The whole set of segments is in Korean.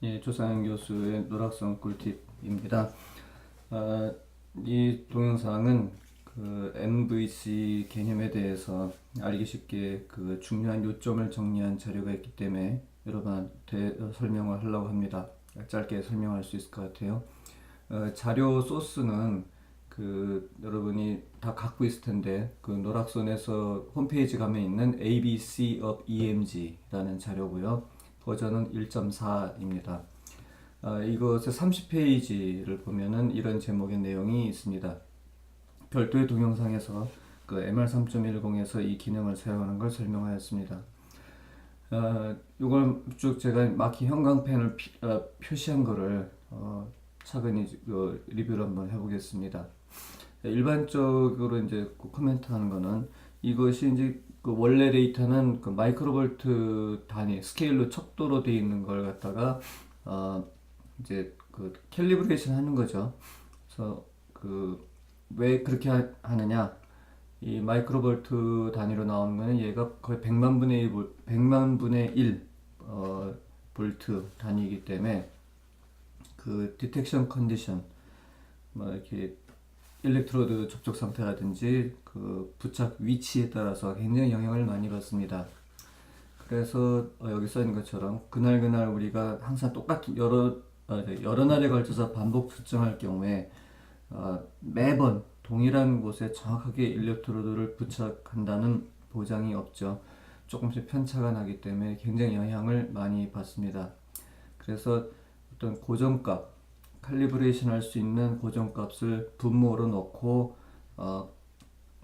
예, 조상현 교수의 노락성 꿀팁입니다. 이 동영상은 그 MVC 개념에 대해서 알기 쉽게 그 중요한 요점을 정리한 자료가 있기 때문에 여러분한테 설명을 하려고 합니다. 짧게 설명할 수 있을 것 같아요. 자료 소스는 그 여러분이 다 갖고 있을 텐데 그 노락son에서 홈페이지 가면 있는 ABC of EMG라는 자료고요. 버전은 1.4입니다. 이것의 30페이지를 보면은 이런 제목의 내용이 있습니다. 별도의 동영상에서 그 MR3.10에서 이 기능을 사용하는 걸 설명하였습니다. 이걸 쭉 제가 마키 형광펜을 표시한 거를 차근히 리뷰를 한번 해보겠습니다. 일반적으로 이제 코멘트하는 거는 이것이 이제 그 원래 데이터는 그 마이크로볼트 단위 스케일로 척도로 되어 있는 걸 갖다가 이제 그 캘리브레이션 하는 거죠. 그래서 그 왜 그렇게 하느냐? 이 마이크로볼트 단위로 나오는 거는 얘가 거의 100만 분의 1, 100만 분의 1 볼트 단위이기 때문에 그 디텍션 컨디션 뭐 이렇게 일렉트로드 접촉 상태라든지 그 부착 위치에 따라서 굉장히 영향을 많이 받습니다. 그래서 여기 써 있는 것처럼 그날 우리가 항상 똑같은 여러 날에 걸쳐서 반복 측정할 경우에 매번 동일한 곳에 정확하게 일렉트로드를 부착한다는 보장이 없죠. 조금씩 편차가 나기 때문에 굉장히 영향을 많이 받습니다. 그래서 어떤 고정값, 칼리브레이션 할 수 있는 고정값을 분모로 넣고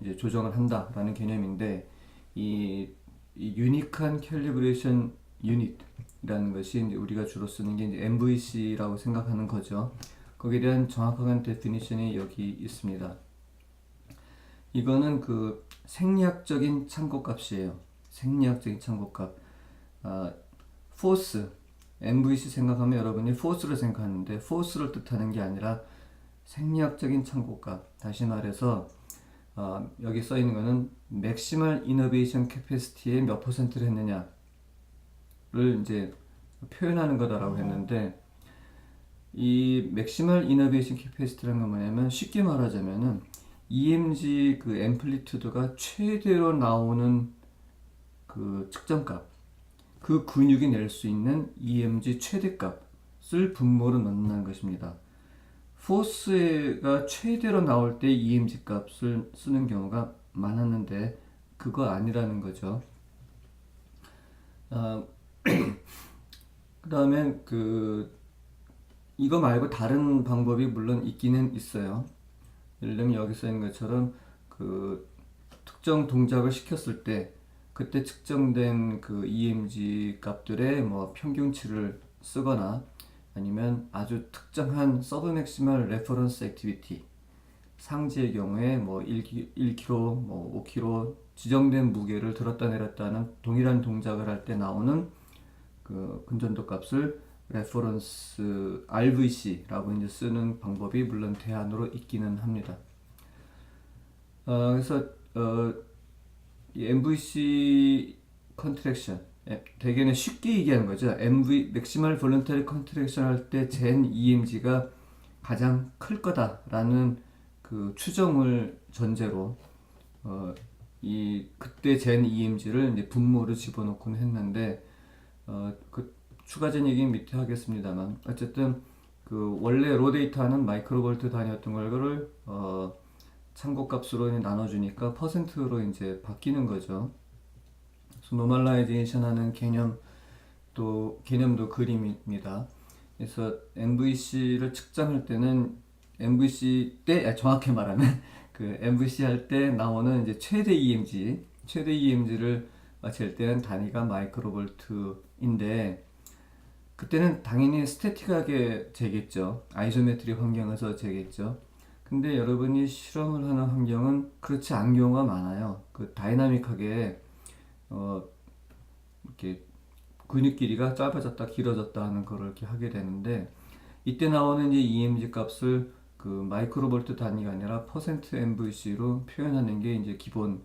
이제 조정을 한다라는 개념인데 이 유니크한 캘리브레이션 유닛이라는 것이 이제 우리가 주로 쓰는 게 이제 MVC라고 생각하는 거죠. 거기에 대한 정확한 데피니션이 여기 있습니다. 이거는 그 생리학적인 참고값이에요. 생리학적인 참고값. 포스, MVC 생각하면 여러분이 포스를 생각하는데 포스를 뜻하는 게 아니라 생리학적인 참고값. 다시 말해서 여기 써 있는 거는 맥시멀 이너베이션 캐패시티의 몇 퍼센트를 했느냐를 이제 표현하는 거다라고 했는데 이 맥시멀 이너베이션 캐패시티라는 건 뭐냐면 쉽게 말하자면은 EMG 그 앰플리튜드가 최대로 나오는 그 측정값, 그 근육이 낼 수 있는 EMG 최대값을 분모로 넣는 것입니다. 포스가 최대로 나올 때 EMG 값을 쓰는 경우가 많았는데 그거 아니라는 거죠. 그 다음에 그 이거 말고 다른 방법이 물론 있기는 있어요. 예를 들면 여기 써 있는 것처럼 그 특정 동작을 시켰을 때 그때 측정된 그 EMG 값들의 뭐 평균치를 쓰거나 아니면 아주 특정한 서브맥시멀 레퍼런스 액티비티 상지의 경우에 뭐 1kg, 뭐 5kg 지정된 무게를 들었다 내렸다 하는 동일한 동작을 할 때 나오는 그 근전도 값을 레퍼런스 RVC라고 이제 쓰는 방법이 물론 대안으로 있기는 합니다. 그래서 이 MVC 컨트랙션 대개는 쉽게 얘기하는 거죠. MV 맥시멀 볼런터리 컨트랙션 할 때 잰 EMG가 가장 클 거다라는 그 추정을 전제로 이 그때 잰 EMG를 이제 분모를 집어넣곤 했는데 그 추가적인 얘기는 밑에 하겠습니다만 어쨌든 그 원래 로 데이터는 마이크로볼트 단위였던 거를 참고값으로 나눠주니까 퍼센트로 이제 바뀌는 거죠. 그래서 노멀라이제이션 하는 개념도 그림입니다. 그래서 MVC를 측정할 때는 MVC 때 정확히 말하면 그 MVC 할 때 나오는 이제 최대 EMG를 잴 때는 단위가 마이크로볼트인데 그때는 당연히 스태틱하게 재겠죠. 아이소메트릭 환경에서 재겠죠. 근데 여러분이 실험을 하는 환경은 그렇지 않은 경우가 많아요. 그 다이나믹하게 이렇게 근육 길이가 짧아졌다 길어졌다 하는 거를 이렇게 하게 되는데 이때 나오는 이제 EMG 값을 그 마이크로볼트 단위가 아니라 퍼센트 MVC로 표현하는 게 이제 기본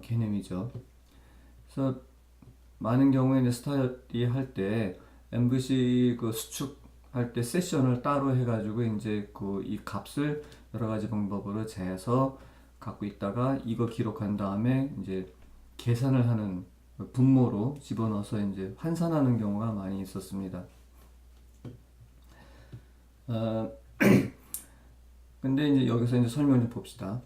개념이죠. 그래서 많은 경우에 이제 스터디 할 때 MVC 그 수축할 때 세션을 따로 해가지고 이제 그 이 값을 여러 가지 방법으로 재서 갖고 있다가 이거 기록한 다음에 이제 계산을 하는 분모로 집어넣어서 이제 환산하는 경우가 많이 있었습니다. 근데 이제 여기서 이제 설명 좀 봅시다.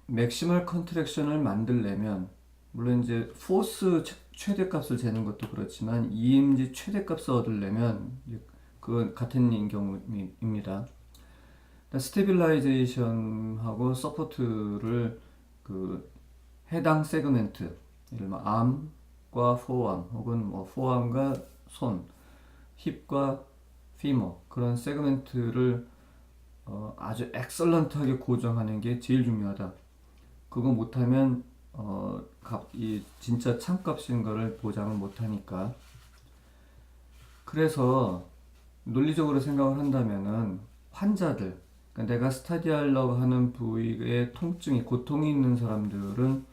맥시멀 컨트랙션을 만들려면 물론 이제 포스 최대값을 재는 것도 그렇지만 EMG 최대값을 얻으려면 그건 같은 경우입니다. 스테빌라이제이션하고 서포트를 그 해당 세그멘트, 예를 들면 암과 포암 혹은 뭐 포암과 손, 힙과 피머 그런 세그멘트를 아주 엑설런트하게 고정하는 게 제일 중요하다. 그거 못하면 이 진짜 참값인 거를 보장을 못하니까. 그래서 논리적으로 생각을 한다면은 환자들, 그러니까 내가 스타디하려고 하는 부위에 통증이 고통이 있는 사람들은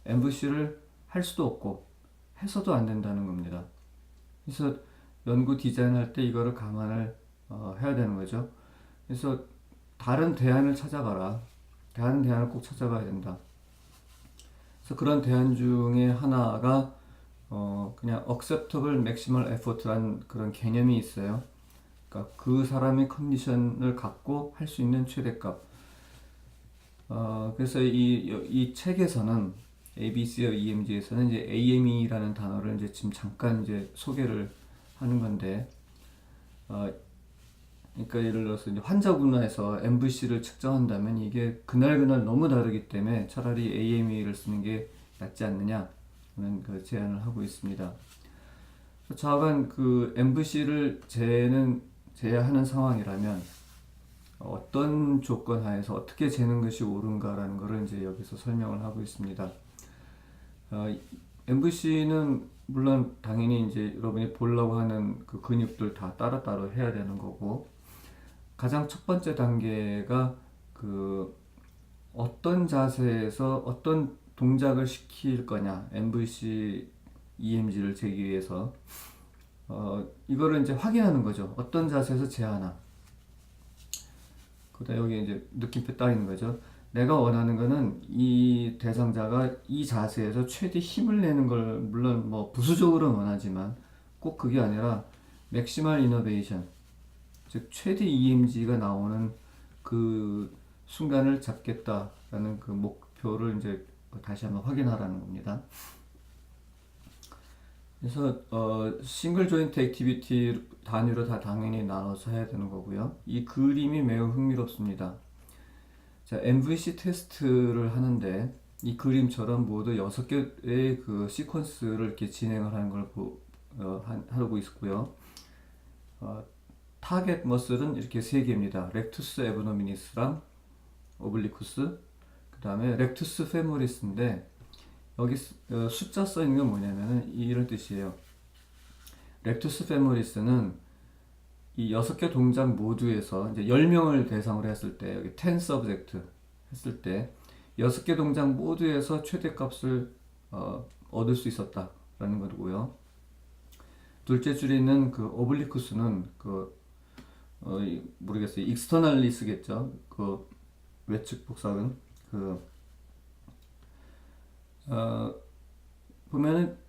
MVC를 할 수도 없고 해서도 안 된다는 겁니다. 그래서 연구 디자인할 때 이거를 감안을 해야 되는 거죠. 그래서 다른 대안을 찾아가라. 다른 대안을 꼭 찾아가야 된다. 그래서 그런 대안 중에 하나가 그냥 acceptable maximal effort라는 그런 개념이 있어요. 그러니까 그 사람의 컨디션을 갖고 할 수 있는 최대값. 그래서 이 책에서는 ABC와 EMG에서는 이제 AME라는 단어를 이제 지금 잠깐 이제 소개를 하는 건데, 그러니까 예를 들어서 이제 환자 분화에서 MVC를 측정한다면 이게 그날 너무 다르기 때문에 차라리 AME를 쓰는 게 낫지 않느냐는 그 제안을 하고 있습니다. 좌우간 그 MVC를 재야 하는 상황이라면 어떤 조건 하에서 어떻게 재는 것이 옳은가라는 것을 이제 여기서 설명을 하고 있습니다. MVC는 물론 당연히 이제 여러분이 보려고 하는 그 근육들 다 따로따로 해야 되는 거고, 가장 첫 번째 단계가 그 어떤 자세에서 어떤 동작을 시킬 거냐, MVC, EMG를 재기 위해서 이거를 이제 확인하는 거죠. 어떤 자세에서 재하나. 그다음 여기 이제 느낌표 딱 있는 거죠. 내가 원하는 거는 이 대상자가 이 자세에서 최대 힘을 내는 걸 물론 뭐 부수적으로 원하지만 꼭 그게 아니라 맥시멀 이너베이션, 즉 최대 EMG가 나오는 그 순간을 잡겠다라는 그 목표를 이제 다시 한번 확인하라는 겁니다. 그래서 싱글 조인트 액티비티 단위로 다 당연히 나눠서 해야 되는 거고요. 이 그림이 매우 흥미롭습니다. 자, MVC 테스트를 하는데 이 그림처럼 모두 6개의 그 시퀀스를 이렇게 진행을 하는 걸 하고 있고요. 타겟 머슬은 이렇게 3개입니다. 렉투스 에브노미니스랑 오블리쿠스, 그 다음에 렉투스 페모리스인데 여기 숫자 써 있는 건 뭐냐면은 이런 뜻이에요. 렉투스 페모리스는 이 6개 동작 모두에서 이제 10명을 대상으로 했을 때, 여기 10 subject 했을 때 6개 동작 모두에서 최대값을 얻을 수 있었다라는 거고요. 둘째 줄에 있는 그 오블리쿠스는 모르겠어요. 익스터널리스겠죠. 그 외측 복사근 보면은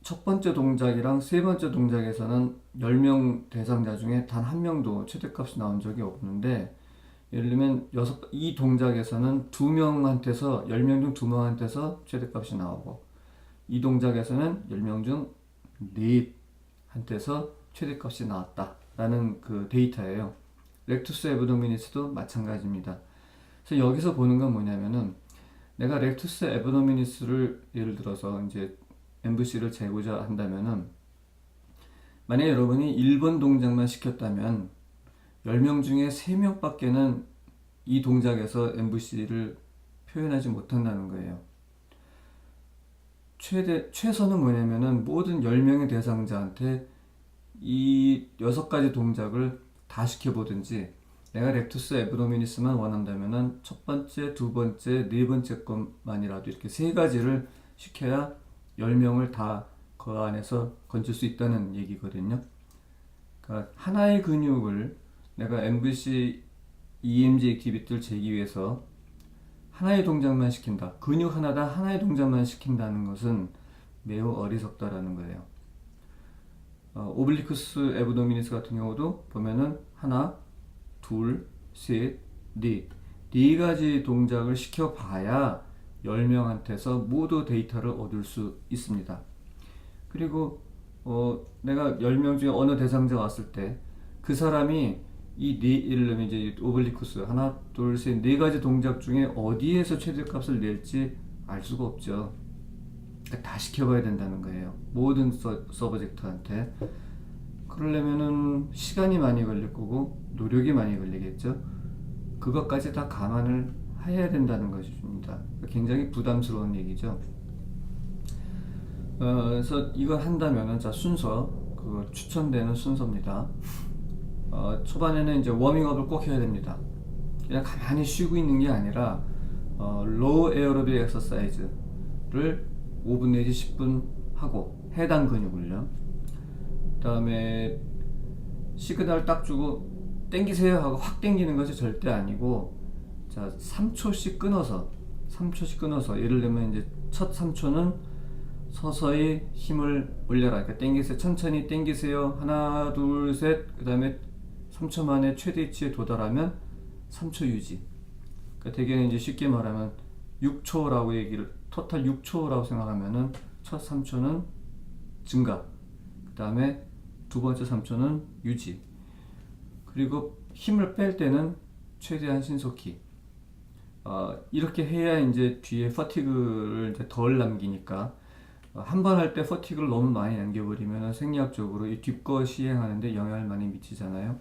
첫 번째 동작이랑 세 번째 동작에서는 10명 대상자 중에 단 한 명도 최대값이 나온 적이 없는데, 예를 들면 이 동작에서는 2명한테서 10명 중 2명한테서 최대값이 나오고, 이 동작에서는 10명 중 4한테서 최대값이 나왔다라는 그 데이터예요. 렉투스 에브도미니스도 마찬가지입니다. 그래서 여기서 보는 건 뭐냐면은 내가 렉투스 에브도미니스를 예를 들어서 이제 MVC를 재고자 한다면은, 만약에 여러분이 1번 동작만 시켰다면 10명 중에 3명밖에는 이 동작에서 MVC를 표현하지 못한다는 거예요. 최선은 뭐냐면은 모든 10명의 대상자한테 이 6가지 동작을 다 시켜보든지, 내가 렉투스 에브도미니스만 원한다면은 첫 번째, 두 번째, 네 번째 것만이라도 이렇게 3가지를 시켜야 10명을 다 그 안에서 건질 수 있다는 얘기거든요. 그러니까 하나의 근육을 내가 MVC, EMG 액티비티를 재기 위해서 하나의 동작만 시킨다. 근육 하나다 하나의 동작만 시킨다는 것은 매우 어리석다라는 거예요. 오블리쿠스 에브도미니스 같은 경우도 보면은 하나, 둘, 셋, 네 가지 동작을 시켜봐야 10명한테서 모두 데이터를 얻을 수 있습니다. 그리고 내가 10명 중에 어느 대상자가 왔을 때 그 사람이 예를 들면 이제 오블리쿠스 하나, 둘, 셋, 네 가지 동작 중에 어디에서 최대값을 낼지 알 수가 없죠. 그러니까 다 시켜봐야 된다는 거예요. 모든 서브젝트한테. 그러려면은 시간이 많이 걸릴 거고 노력이 많이 걸리겠죠. 그것까지 다 감안을 해야 된다는 것입니다. 굉장히 부담스러운 얘기죠. 그래서 이걸 한다면은 자 순서 그 추천되는 순서입니다. 초반에는 이제 워밍업을 꼭 해야 됩니다. 그냥 가만히 쉬고 있는 게 아니라 로우 에어로빅 엑서사이즈를 5분 내지 10분 하고 해당 근육을요. 그 다음에 시그널 딱 주고 땡기세요 하고 확 땡기는 것이 절대 아니고 자 3초씩 끊어서 예를 들면 이제 첫 3초는 서서히 힘을 올려라. 그러니까 땡기세요. 천천히 땡기세요. 하나, 둘, 셋. 그 다음에 3초 만에 최대치에 도달하면 3초 유지. 그러니까 대개는 이제 쉽게 말하면 6초라고 토탈 6초라고 생각하면은 첫 3초는 증가. 그 다음에 두 번째 3초는 유지. 그리고 힘을 뺄 때는 최대한 신속히. 이렇게 해야 이제 뒤에 퍼티그를 이제 덜 남기니까 한 번 할 때 퍼티그를 너무 많이 남겨버리면 생리학적으로 이 뒷거 시행하는데 영향을 많이 미치잖아요.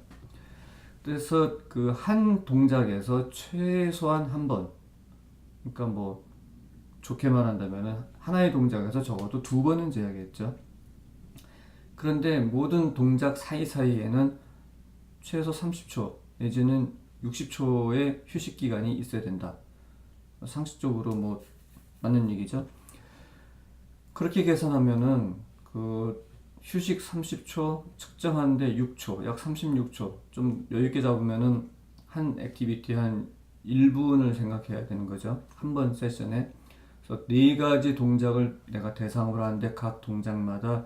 그래서 그 한 동작에서 최소한 한 번, 그러니까 뭐 좋게 말한다면 하나의 동작에서 적어도 2번은 재야겠죠. 그런데 모든 동작 사이사이에는 최소 30초 내지는 60초의 휴식 기간이 있어야 된다. 상식적으로 뭐 맞는 얘기죠. 그렇게 계산하면은 그 휴식 30초 측정하는데 6초, 약 36초 좀 여유있게 잡으면은 한 액티비티 한 1분을 생각해야 되는 거죠. 한 번 세션에. 그래서 4가지 동작을 내가 대상으로 하는데 각 동작마다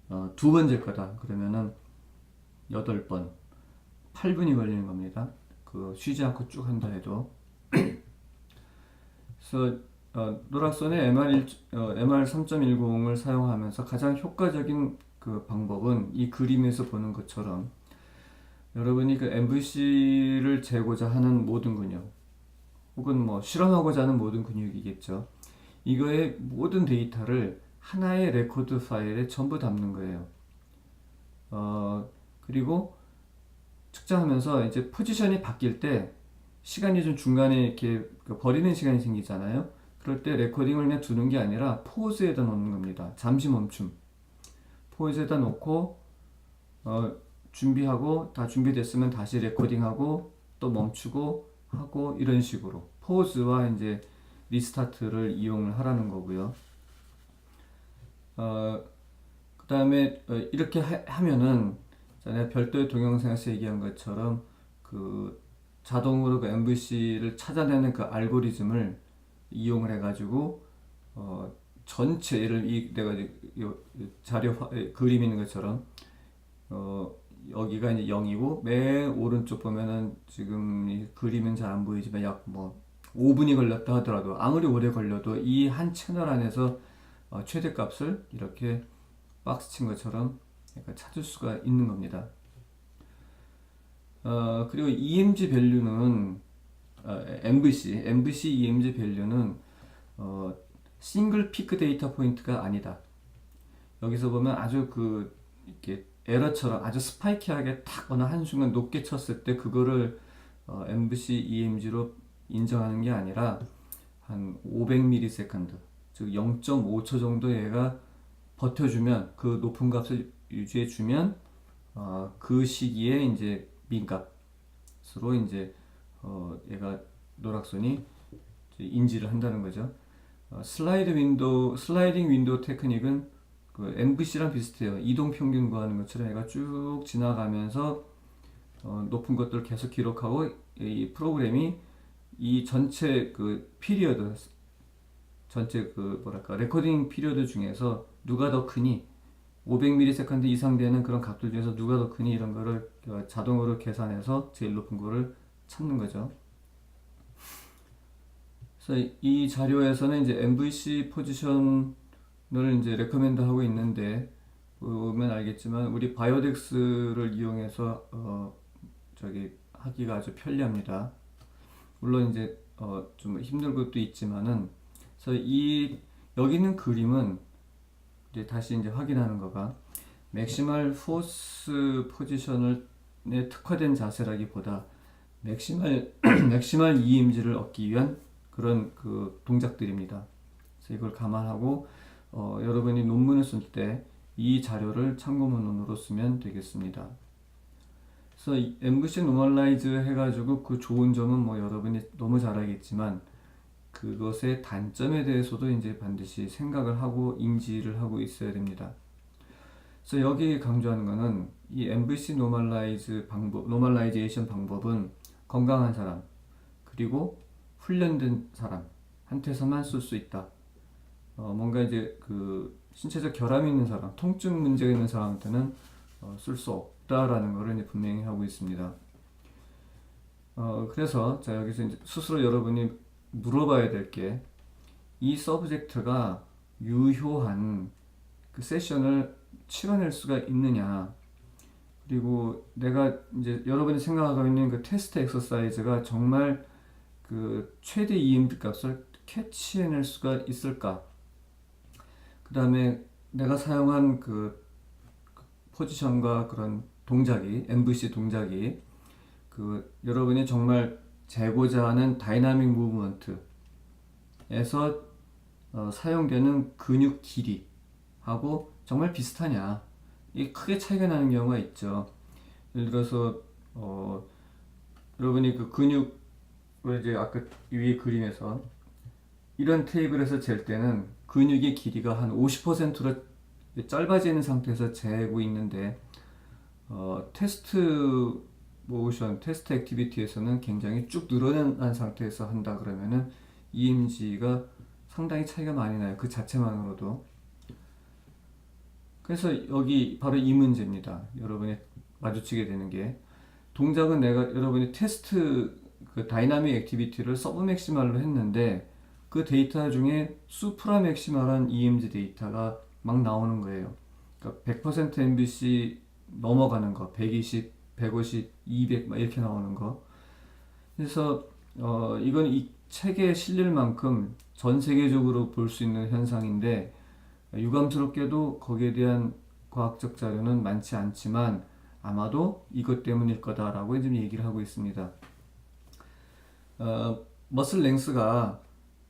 2번 질 거다. 그러면은 8번, 8분이 걸리는 겁니다. 그 쉬지 않고 쭉 한다 해도. 그래서 노락손의 MR 3.10을 사용하면서 가장 효과적인 그 방법은 이 그림에서 보는 것처럼 여러분이 그 MVC를 재고자 하는 모든 근육 혹은 뭐 실험하고자 하는 모든 근육이겠죠. 이거의 모든 데이터를 하나의 레코드 파일에 전부 담는 거예요. 그리고 측정하면서 이제 포지션이 바뀔 때 시간이 좀 중간에 이렇게 버리는 시간이 생기잖아요. 그럴 때 레코딩을 그냥 두는 게 아니라 포즈에다 놓는 겁니다. 잠시 멈춤. 포즈에다 놓고 준비하고 다 준비됐으면 다시 레코딩하고 또 멈추고 하고 이런 식으로 포즈와 이제 리스타트를 이용을 하라는 거고요. 그 다음에 이렇게 하면은 내가 별도의 동영상에서 얘기한 것처럼 그 자동으로 그 MVC를 찾아내는 그 알고리즘을 이용을 해가지고 전체 내가 자료 그림 있는 것처럼 여기가 이제 0이고 맨 오른쪽 보면은 지금 이 그림은 잘 안 보이지만 약 뭐 5분이 걸렸다 하더라도 아무리 오래 걸려도 이 한 채널 안에서 최대값을 이렇게 박스 친 것처럼 찾을 수가 있는 겁니다. 그리고 EMG 밸류는 MVC EMG 밸류는 싱글 피크 데이터 포인트가 아니다. 여기서 보면 아주 이렇게 에러처럼 아주 스파이키하게 탁 어느 한순간 높게 쳤을 때 그거를 MVC EMG로 인정하는 게 아니라 한 500ms 즉 0.5초 정도 얘가 버텨주면 그 높은 값을 유지해주면 그 시기에 이제 민값으로 이제 얘가 노락손이 인지를 한다는 거죠. 슬라이딩 윈도우 테크닉은 그 MVC랑 비슷해요. 이동 평균 구하는 것처럼 얘가 쭉 지나가면서 높은 것들을 계속 기록하고 이 프로그램이 이 전체 그 피리어드 전체 그 뭐랄까 레코딩 피리어드 중에서 누가 더 크니 500ms 이상 되는 그런 값들 중에서 누가 더 크니 이런 거를 자동으로 계산해서 제일 높은 거를 찾는 거죠. 그래서 이 자료에서는 이제 MVC 포지션을 이제 레커멘드 하고 있는데 보면 알겠지만 우리 바이오덱스를 이용해서 저기 하기가 아주 편리합니다. 물론 이제 좀 힘든 것도 있지만은 그래서 이 여기 있는 그림은 이제 다시 이제 확인하는 거가 맥시멀 포스 포지션에 특화된 자세라기보다 맥시멀 맥시멀 EMG를 얻기 위한 그런 그 동작들입니다. 그래서 이걸 감안하고 여러분이 논문을 쓸 때 이 자료를 참고문으로 쓰면 되겠습니다. 그래서 MVC 노멀라이즈 해가지고 그 좋은 점은 뭐 여러분이 너무 잘 알겠지만 그것의 단점에 대해서도 이제 반드시 생각을 하고 인지를 하고 있어야 됩니다. 그래서 여기 강조하는 거는 이 MVC 노멀라이즈 방법, 노멀라이제이션 방법은 건강한 사람 그리고 훈련된 사람한테서만 쓸 수 있다. 뭔가 이제 그 신체적 결함이 있는 사람, 통증 문제가 있는 사람한테는 쓸 수 없다라는 것을 이제 분명히 하고 있습니다. 그래서 자 여기서 이제 스스로 여러분이 물어봐야 될 게 이 서브젝트가 유효한 그 세션을 치러낼 수가 있느냐, 그리고 내가 이제 여러분이 생각하고 있는 그 테스트 엑서사이즈가 정말 그 최대 EMD 값을 캐치해낼 수가 있을까? 그 다음에 내가 사용한 그 포지션과 그런 동작이 MVC 동작이 그 여러분이 정말 재고자 하는 다이나믹 무브먼트에서 사용되는 근육 길이하고 정말 비슷하냐? 이 크게 차이가 나는 경우가 있죠. 예를 들어서 여러분이 그 근육을 이제 아까 위에 그림에서 이런 테이블에서 잴 때는 근육의 길이가 한 50%로 짧아지는 상태에서 재고 있는데 테스트 모션, 테스트 액티비티에서는 굉장히 쭉 늘어난 상태에서 한다 그러면은 EMG가 상당히 차이가 많이 나요. 그 자체만으로도. 그래서 여기 바로 이 문제입니다. 여러분이 마주치게 되는 게 동작은 내가 여러분이 테스트 그 다이나믹 액티비티를 서브 맥시멀로 했는데 그 데이터 중에 수프라 맥시멀한 EMG 데이터가 막 나오는 거예요. 그러니까 100% MVC 넘어가는 거, 120, 150, 200 막 이렇게 나오는 거. 그래서 이건 이 책에 실릴 만큼 전 세계적으로 볼 수 있는 현상인데 유감스럽게도 거기에 대한 과학적 자료는 많지 않지만 아마도 이것 때문일 거다라고 지금 얘기를 하고 있습니다. 머슬 랭스가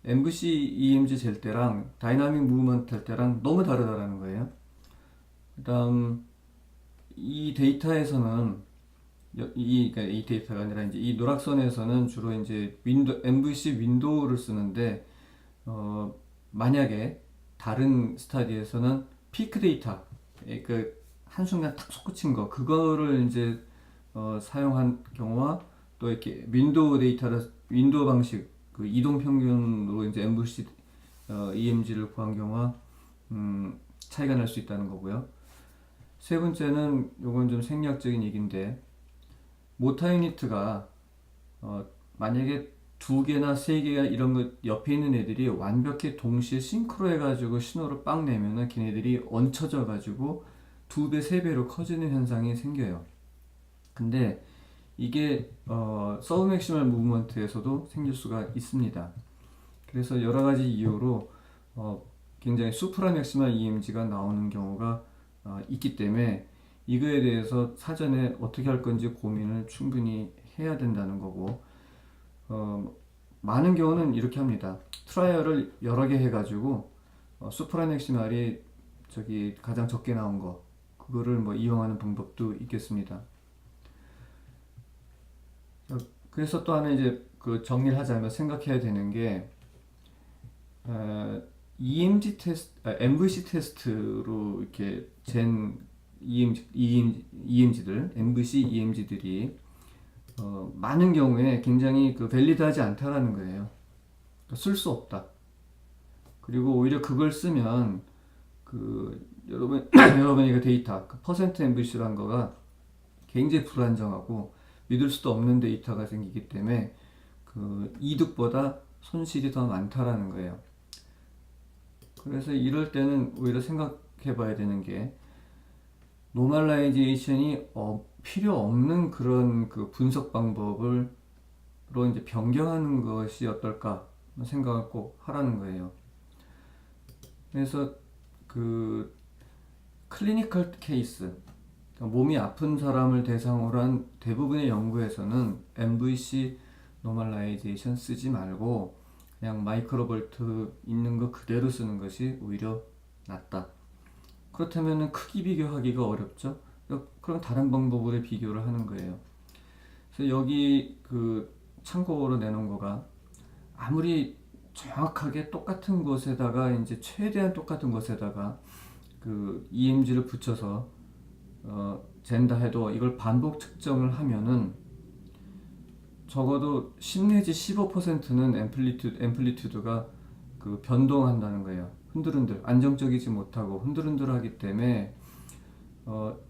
MVC EMG 잴 때랑 다이나믹 무브먼트 할 때랑 너무 다르다라는 거예요. 그 다음 이 데이터에서는 그러니까 이 데이터가 아니라 이제 이 노락선에서는 주로 이제 MVC 윈도우를 쓰는데 만약에 다른 스타디에서는 피크 데이터, 그 한순간 탁 솟구친 거 그거를 이제 사용한 경우와 또 이렇게 윈도우 데이터를 윈도우 방식 그 이동 평균으로 이제 MVC EMG를 구한 경우와 차이가 날 수 있다는 거고요. 세 번째는 요건 좀 생략적인 얘기인데 모타 유니트가 만약에 두 개나 세 개가 이런 거 옆에 있는 애들이 완벽히 동시에 싱크로 해가지고 신호를 빵 내면은 걔네들이 얹혀져 가지고 2배, 3배로 커지는 현상이 생겨요. 근데 이게 서브 맥시멀 무브먼트에서도 생길 수가 있습니다. 그래서 여러 가지 이유로 굉장히 수프라 맥시멀 EMG가 나오는 경우가 있기 때문에 이거에 대해서 사전에 어떻게 할 건지 고민을 충분히 해야 된다는 거고 많은 경우는 이렇게 합니다. 트라이얼을 여러 개 해가지고 수프라 맥시멀이 저기 가장 적게 나온 거 그거를 뭐 이용하는 방법도 있겠습니다. 그래서 또 하나 이제 그 정리를 하자면 생각해야 되는 게 MVC 테스트로 이렇게 잰 EMG들, MVC EMG들이 많은 경우에 굉장히 밸리드하지 않다라는 거예요. 쓸 수 없다. 그리고 오히려 그걸 쓰면 여러분의 그 데이터, 퍼센트 MVC라는 거가 굉장히 불안정하고 믿을 수도 없는 데이터가 생기기 때문에 이득보다 손실이 더 많다라는 거예요. 그래서 이럴 때는 오히려 생각해 봐야 되는 게 노멀라이제이션이 필요 없는 그런 분석 방법으로 이제 변경하는 것이 어떨까 생각을 꼭 하라는 거예요. 그래서 클리니컬 케이스, 그러니까 몸이 아픈 사람을 대상으로 한 대부분의 연구에서는 MVC 노멀라이제이션 쓰지 말고 그냥 마이크로볼트 있는 거 그대로 쓰는 것이 오히려 낫다. 그렇다면 크기 비교하기가 어렵죠. 그럼 다른 방법으로 비교를 하는 거예요. 그래서 여기 참고로 내놓은 거가 아무리 정확하게 똑같은 곳에다가 이제 최대한 똑같은 곳에다가 EMG를 붙여서 잰다 해도 이걸 반복 측정을 하면은 적어도 10 내지 15%는 앰플리튜드가 변동한다는 거예요. 흔들흔들 안정적이지 못하고 흔들흔들하기 때문에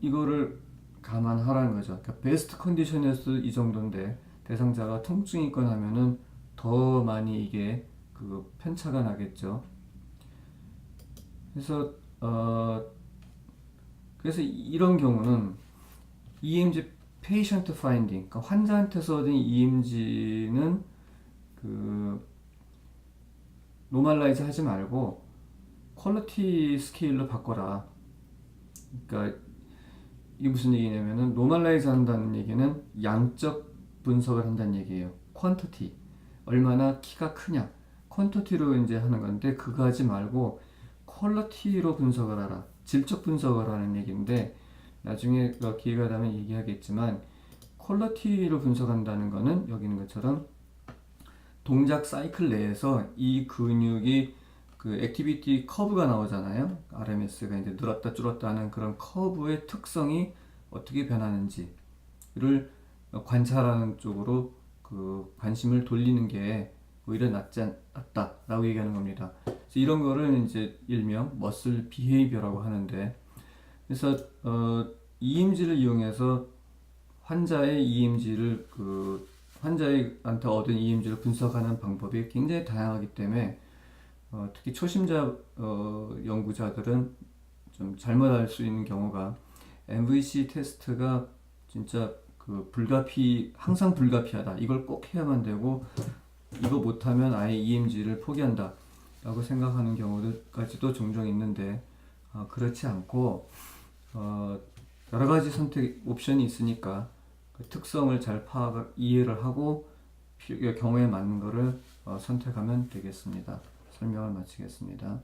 이거를 감안하라는 거죠. 그러니까 베스트 컨디션에서 이 정도인데 대상자가 통증이 있거나 하면은 더 많이 이게 편차가 나겠죠. 그래서 이런 경우는 EMG patient finding, 그러니까 환자한테서 얻은 EMG는 노멀라이즈 하지 말고 퀄리티 스케일로 바꿔라. 그러니까 이게 무슨 얘기냐면은 노멀라이즈 한다는 얘기는 양적 분석을 한다는 얘기예요. 퀀티티, 얼마나 키가 크냐, 퀀티티로 이제 하는 건데 그거 하지 말고 퀄리티로 분석을 하라. 질적 분석을 하는 얘기인데 나중에 기회가 되면 얘기하겠지만 퀄리티로 분석한다는 거는 여기 있는 것처럼 동작 사이클 내에서 이 근육이 액티비티 커브가 나오잖아요. RMS가 이제 늘었다 줄었다 하는 그런 커브의 특성이 어떻게 변하는지를 관찰하는 쪽으로 관심을 돌리는 게 오히려 낫다라고 얘기하는 겁니다. 그래서 이런 거를 이제 일명 머슬 비헤이비어라고 하는데, 그래서 EMG를 이용해서 환자의 EMG를 환자한테 얻은 EMG를 분석하는 방법이 굉장히 다양하기 때문에 특히 초심자 연구자들은 좀 잘못할 수 있는 경우가 MVC 테스트가 진짜 항상 불가피하다. 이걸 꼭 해야만 되고 이거 못하면 아예 EMG를 포기한다 라고 생각하는 경우들까지도 종종 있는데 그렇지 않고 여러 가지 선택 옵션이 있으니까 특성을 잘 이해를 하고 경우에 맞는 거를 선택하면 되겠습니다. 설명을 마치겠습니다.